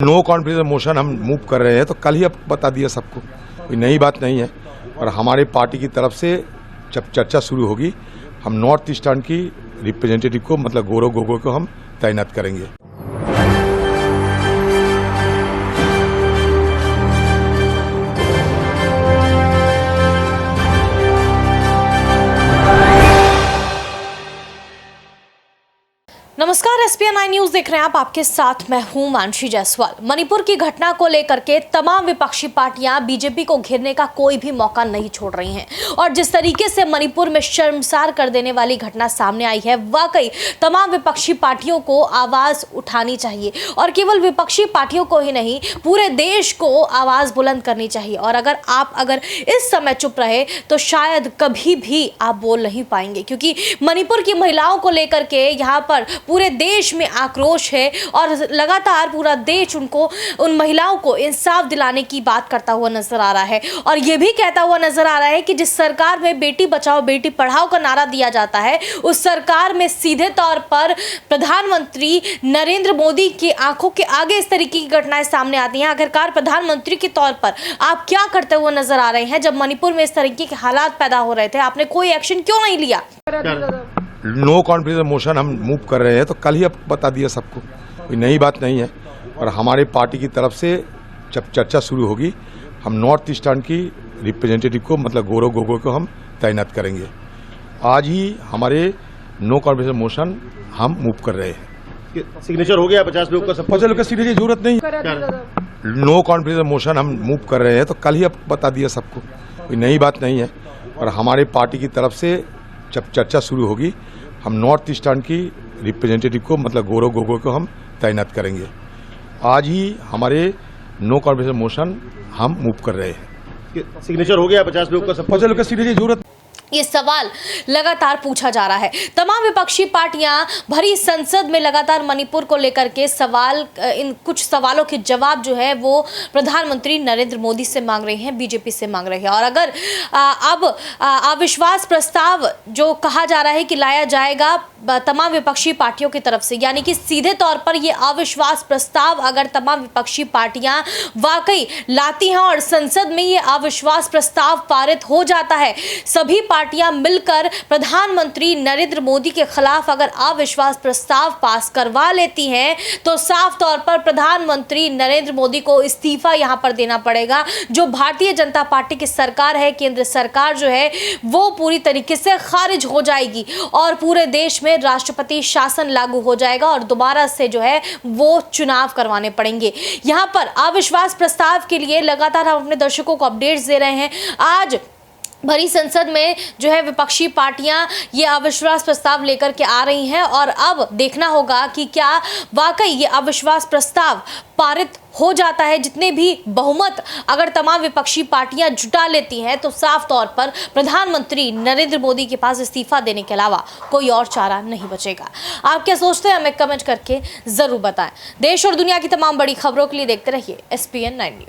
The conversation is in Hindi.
नो कॉन्फिडेंस मोशन हम मूव कर रहे हैं, तो कल ही अब बता दिया सबको, कोई नई बात नहीं है। और हमारे पार्टी की तरफ से जब चर्चा शुरू होगी, हम नॉर्थ ईस्टर्न की रिप्रेजेंटेटिव को, मतलब गौरव गोगोई को हम तैनात करेंगे। नमस्कार, SPN 9 न्यूज देख रहे हैं आप। आपके साथ मैं हूं मानसी जायसवाल। मणिपुर की घटना को लेकर के तमाम विपक्षी पार्टियां बीजेपी को घेरने का कोई भी मौका नहीं छोड़ रही हैं और जिस तरीके से मणिपुर में शर्मसार कर देने वाली घटना सामने आई है, वाकई तमाम विपक्षी पार्टियों को आवाज उठानी चाहिए और केवल विपक्षी पार्टियों को ही नहीं, पूरे देश को आवाज बुलंद करनी चाहिए। और अगर इस समय चुप रहे तो शायद कभी भी आप बोल नहीं पाएंगे, क्योंकि मणिपुर की महिलाओं को लेकर के यहाँ पर पूरे देश में आक्रोश है और लगातार पूरा देश उन महिलाओं को इंसाफ दिलाने की बात करता हुआ नजर आ रहा है और यह भी कहता हुआ नजर आ रहा है कि जिस सरकार में बेटी बचाओ बेटी पढ़ाओ का नारा दिया जाता है, उस सरकार में सीधे तौर पर प्रधानमंत्री नरेंद्र मोदी की आंखों के आगे इस तरीके की घटनाएं सामने आती हैं। आखिरकार प्रधानमंत्री के तौर पर आप क्या करते हुए नजर आ रहे हैं? जब मणिपुर में इस तरीके के हालात पैदा हो रहे थे, आपने कोई एक्शन क्यों नहीं लिया? नो कॉन्फिडेंस मोशन हम मूव कर रहे हैं, तो कल ही अब बता दिया सबको, कोई नई बात नहीं है। और हमारे पार्टी की तरफ से जब चर्चा शुरू होगी, हम नॉर्थ ईस्टर्न की रिप्रेजेंटेटिव को, मतलब गौरव गोगोई को हम तैनात करेंगे। आज ही हमारे नो कॉन्फिडेंस मोशन हम मूव कर रहे हैं। सिग्नेचर हो गया 50 लोग का, 50 लोग का सिग्नेचर की जरूरत नहीं। नो कॉन्फिडेंस मोशन हम मूव कर रहे हैं, तो कल ही अब बता दिया सबको, कोई नई बात नहीं है। और हमारे पार्टी की तरफ से जब चर्चा शुरू होगी, हम नॉर्थ ईस्टर्न की रिप्रेजेंटेटिव को, मतलब गौरव गोगोई को हम तैनात करेंगे। आज ही हमारे नो कॉन्फिडेंस मोशन हम मूव कर रहे हैं। सिग्नेचर हो गया 50 लोग का, 50 लोग का सिग्नेचर की जरूरत। ये सवाल लगातार पूछा जा रहा है। तमाम विपक्षी पार्टियां भरी संसद में लगातार मणिपुर को लेकर के इन कुछ सवालों के जवाब जो है वो प्रधानमंत्री नरेंद्र मोदी से मांग रही हैं, बीजेपी से मांग रही है। और अगर अब अविश्वास प्रस्ताव जो कहा जा रहा है कि लाया जाएगा तमाम विपक्षी पार्टियों की तरफ से, यानी कि सीधे तौर पर ये अविश्वास प्रस्ताव अगर तमाम विपक्षी पार्टियां वाकई लाती हैं और संसद में ये अविश्वास प्रस्ताव पारित हो जाता है, सभी पार्टियां मिलकर प्रधानमंत्री नरेंद्र मोदी के खिलाफ अगर अविश्वास प्रस्ताव पास करवा लेती हैं, तो साफ तौर पर प्रधानमंत्री नरेंद्र मोदी को इस्तीफा यहां पर देना पड़ेगा। जो भारतीय जनता पार्टी की सरकार है, केंद्र सरकार जो है वो पूरी तरीके से खारिज हो जाएगी और पूरे देश में राष्ट्रपति शासन लागू हो जाएगा और दोबारा से जो है वो चुनाव करवाने पड़ेंगे। यहां पर अविश्वास प्रस्ताव के लिए लगातार हम अपने दर्शकों को अपडेट्स दे रहे हैं। आज भरी संसद में जो है विपक्षी पार्टियां ये अविश्वास प्रस्ताव लेकर के आ रही हैं और अब देखना होगा कि क्या वाकई ये अविश्वास प्रस्ताव पारित हो जाता है। जितने भी बहुमत अगर तमाम विपक्षी पार्टियां जुटा लेती हैं, तो साफ तौर पर प्रधानमंत्री नरेंद्र मोदी के पास इस्तीफा देने के अलावा कोई और चारा नहीं बचेगा। आप क्या सोचते हैं, हमें कमेंट करके जरूर बताएं। देश और दुनिया की तमाम बड़ी खबरों के लिए देखते रहिए SPN 9 न्यूज।